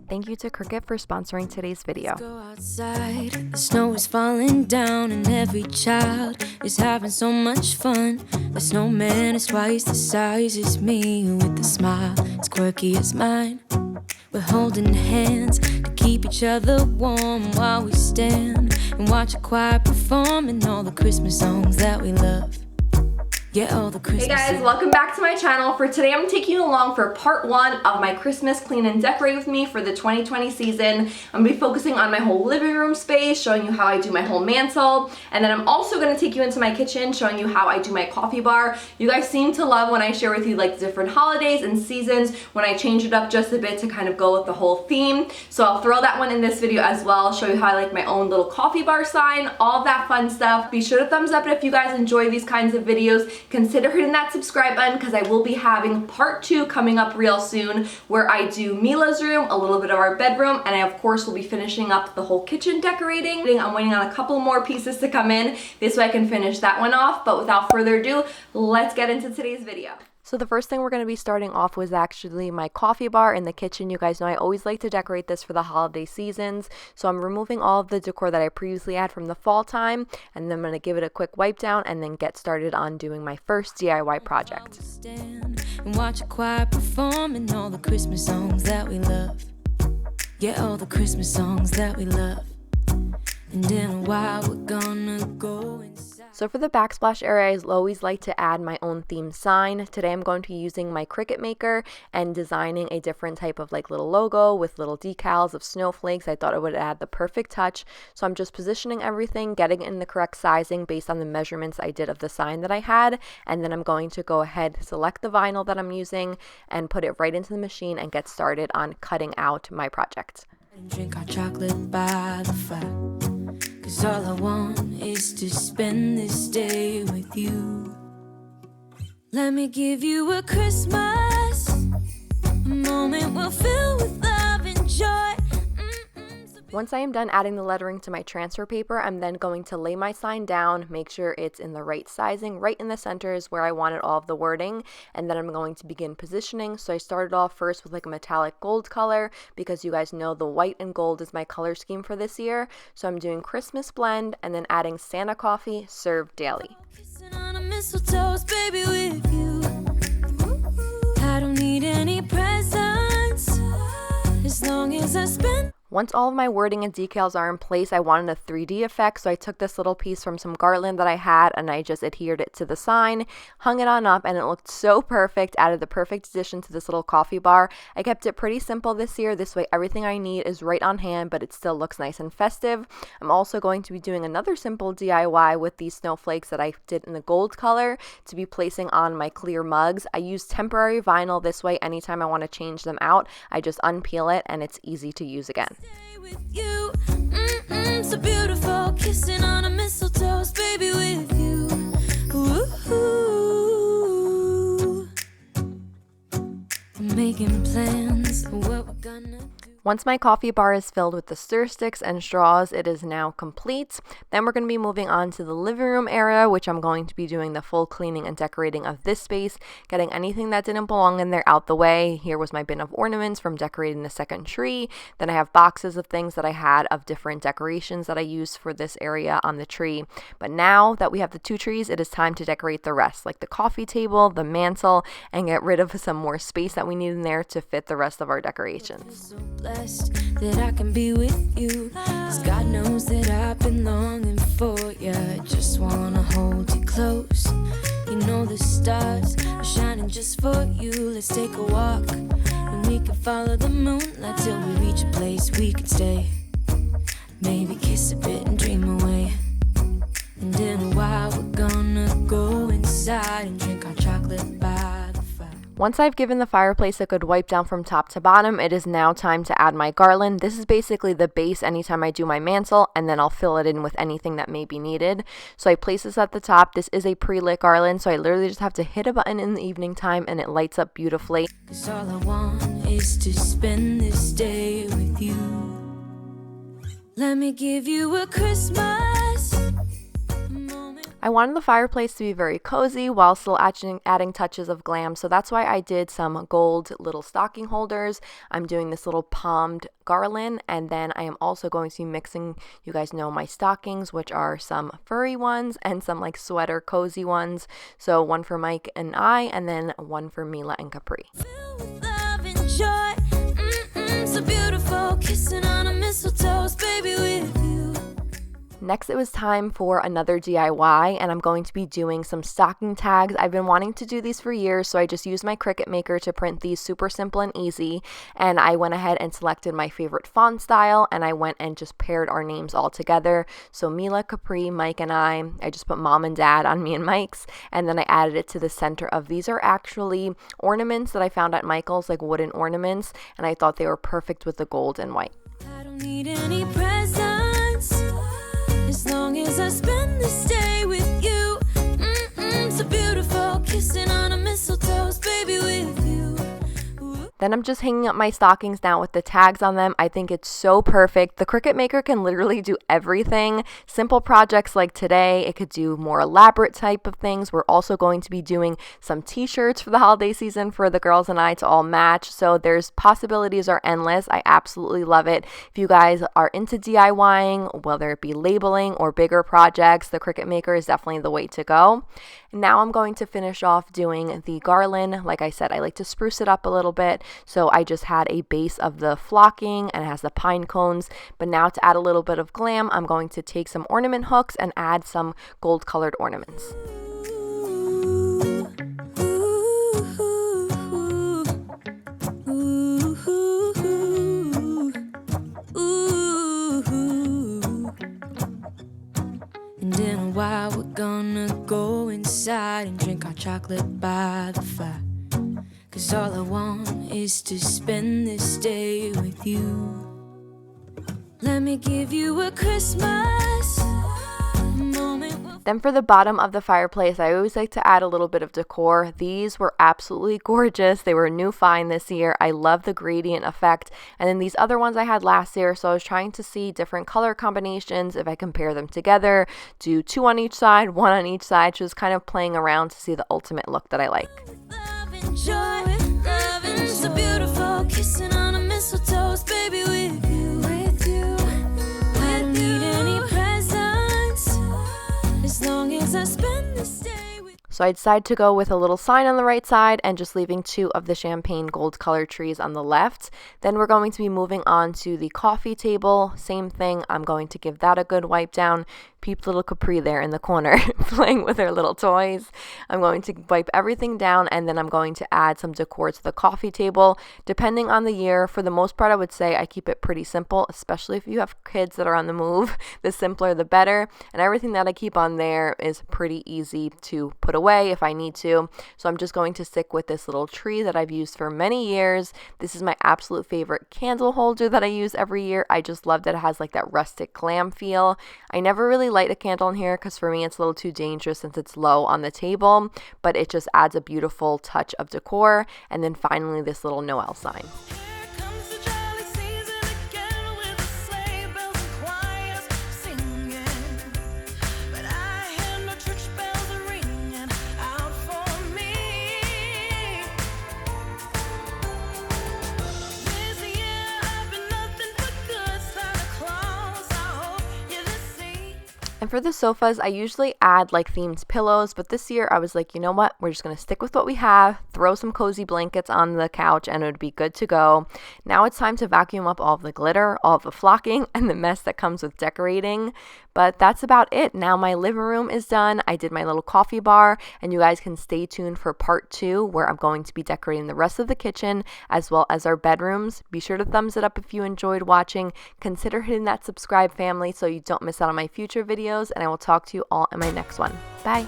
Thank you to Cricut for sponsoring today's video. Let's go outside. The snow is falling down and every child is having so much fun. The snowman is twice the size as me, with a smile as quirky as mine. We're holding hands to keep each other warm while we stand and watch a choir performing all the Christmas songs that we love. Hey guys, welcome back to my channel. For today, I'm taking you along for part 1 of my Christmas clean and decorate with me for the 2020 season. I'm going to be focusing on my whole living room space, showing you how I do my whole mantle, and then I'm also going to take you into my kitchen, showing you how I do my coffee bar. You guys seem to love when I share with you like different holidays and seasons, when I change it up just a bit to kind of go with the whole theme. So I'll throw that one in this video as well, show you how I like my own little coffee bar sign, all of that fun stuff. Be sure to thumbs up if you guys enjoy these kinds of videos. Consider hitting that subscribe button because I will be having part 2 coming up real soon, where I do Mila's room, a little bit of our bedroom, and I of course will be finishing up the whole kitchen decorating. I'm waiting on a couple more pieces to come in. This way I can finish that one off, but without further ado, let's get into today's video. So the first thing we're going to be starting off with is actually my coffee bar in the kitchen. You guys know I always like to decorate this for the holiday seasons. So I'm removing all of the decor that I previously had from the fall time, and then I'm going to give it a quick wipe down and then get started on doing my first DIY project. And watch a choir performing all the Christmas songs that we love. Yeah, all the Christmas songs that we love. And in a while we're gonna go inside. So for the backsplash area, I always like to add my own theme sign. Today I'm going to be using my Cricut maker and designing a different type of like little logo with little decals of snowflakes. I thought it would add the perfect touch. So I'm just positioning everything, getting it in the correct sizing based on the measurements I did of the sign that I had. And then I'm going to go ahead, select the vinyl that I'm using and put it right into the machine and get started on cutting out my project. And drink our chocolate by the fire. 'Cause all I want is to spend this day with you. Let me give you a Christmas, a moment we'll fill with love and joy. Once I am done adding the lettering to my transfer paper, I'm then going to lay my sign down, make sure it's in the right sizing. Right in the center is where I wanted all of the wording, and then I'm going to begin positioning. So I started off first with like a metallic gold color because you guys know the white and gold is my color scheme for this year. So I'm doing Christmas blend and then adding Santa coffee served daily. Kissing on a mistletoe, baby, with you. I don't need any presents as long as I spend. Once all of my wording and decals are in place, I wanted a 3D effect, so I took this little piece from some garland that I had and I just adhered it to the sign, hung it on up, and it looked so perfect, added the perfect addition to this little coffee bar. I kept it pretty simple this year, this way everything I need is right on hand, but it still looks nice and festive. I'm also going to be doing another simple DIY with these snowflakes that I did in the gold color to be placing on my clear mugs. I use temporary vinyl, this way anytime I want to change them out, I just unpeel it and it's easy to use again. With you, so beautiful, kissing on a mistletoe, baby, with you. Ooh, I'm making plans for what we're gonna do. Once my coffee bar is filled with the stir sticks and straws, it is now complete. Then we're going to be moving on to the living room area, which I'm going to be doing the full cleaning and decorating of this space, getting anything that didn't belong in there out the way. Here was my bin of ornaments from decorating the second tree. Then I have boxes of things that I had of different decorations that I used for this area on the tree. But now that we have the 2 trees, it is time to decorate the rest, like the coffee table, the mantle, and get rid of some more space that we need in there to fit the rest of our decorations. That I can be with you, 'cause God knows that I've been longing for you. I just wanna hold you close. You know the stars are shining just for you. Let's take a walk and we can follow the moonlight till we reach a place we can stay. Maybe kiss a bit and dream away. And in a while we're gonna go inside and drink our chocolate by the fire. Once I've given the fireplace a good wipe down from top to bottom, it is now time to add my garland. This is basically the base anytime I do my mantle, and then I'll fill it in with anything that may be needed. So I place this at the top. This is a pre-lit garland, so I literally just have to hit a button in the evening time and it lights up beautifully. 'Cause all I want is to spend this day with you. Let me give you a Christmas. I wanted the fireplace to be very cozy while still adding touches of glam, so that's why I did some gold little stocking holders. I'm doing this little palmed garland, and then I am also going to be mixing, you guys know, my stockings, which are some furry ones and some like sweater cozy ones. So one for Mike and I, and then one for Mila and Capri. Filled with love and joy, so beautiful, kissing on a mistletoe, baby, with you. Next, it was time for another DIY, and I'm going to be doing some stocking tags. I've been wanting to do these for years, so I just used my Cricut Maker to print these super simple and easy, and I went ahead and selected my favorite font style, and I went and just paired our names all together. So Mila, Capri, Mike, and I just put mom and dad on me and Mike's, and then I added it to the center of, these are actually ornaments that I found at Michael's, like wooden ornaments, and I thought they were perfect with the gold and white. I don't need any presents, as long as I spend this day with you. So beautiful, kissing on a mistletoe, baby, with you. Then I'm just hanging up my stockings now with the tags on them. I think it's so perfect. The Cricut Maker can literally do everything. Simple projects like today, it could do more elaborate type of things. We're also going to be doing some t-shirts for the holiday season for the girls and I to all match. So there's possibilities are endless. I absolutely love it. If you guys are into DIYing, whether it be labeling or bigger projects, the Cricut Maker is definitely the way to go. And now I'm going to finish off doing the garland. Like I said, I like to spruce it up a little bit. So I just had a base of the flocking and it has the pine cones. But now to add a little bit of glam, I'm going to take some ornament hooks and add some gold colored ornaments. And in a while we're gonna go inside and drink our chocolate by the fire. 'Cause all I want is to spend this day with you. Let me give you a Christmas moment. Then for the bottom of the fireplace, I always like to add a little bit of decor. These were absolutely gorgeous. They were a new find this year. I love the gradient effect. And then these other ones I had last year, so I was trying to see different color combinations, if I compare them together, do 2 on each side, 1 on each side, just kind of playing around to see the ultimate look that I like. Joy, loving, so beautiful, kissing on a mistletoe, baby, with you, with you. I don't need any presents, as long as I spend this day with you. So I decided to go with a little sign on the right side and just leaving 2 of the champagne gold colored trees on the left. Then we're going to be moving on to the coffee table. Same thing, I'm going to give that a good wipe down. Peep little Capri there in the corner playing with her little toys. I'm going to wipe everything down, and then I'm going to add some decor to the coffee table. Depending on the year, for the most part I would say I keep it pretty simple, especially if you have kids that are on the move. The simpler the better, and everything that I keep on there is pretty easy to put away if I need to. So I'm just going to stick with this little tree that I've used for many years. This is my absolute favorite candle holder that I use every year. I just love that it has like that rustic glam feel. I never really light a candle in here because for me it's a little too dangerous since it's low on the table, but it just adds a beautiful touch of decor. And then finally this little Noel sign. And for the sofas, I usually add like themed pillows, but this year I was like, you know what? We're just going to stick with what we have, throw some cozy blankets on the couch, and it would be good to go. Now it's time to vacuum up all of the glitter, all of the flocking, and the mess that comes with decorating. But that's about it. Now my living room is done. I did my little coffee bar, and you guys can stay tuned for part 2 where I'm going to be decorating the rest of the kitchen as well as our bedrooms. Be sure to thumbs it up if you enjoyed watching. Consider hitting that subscribe family so you don't miss out on my future videos, and I will talk to you all in my next one. Bye.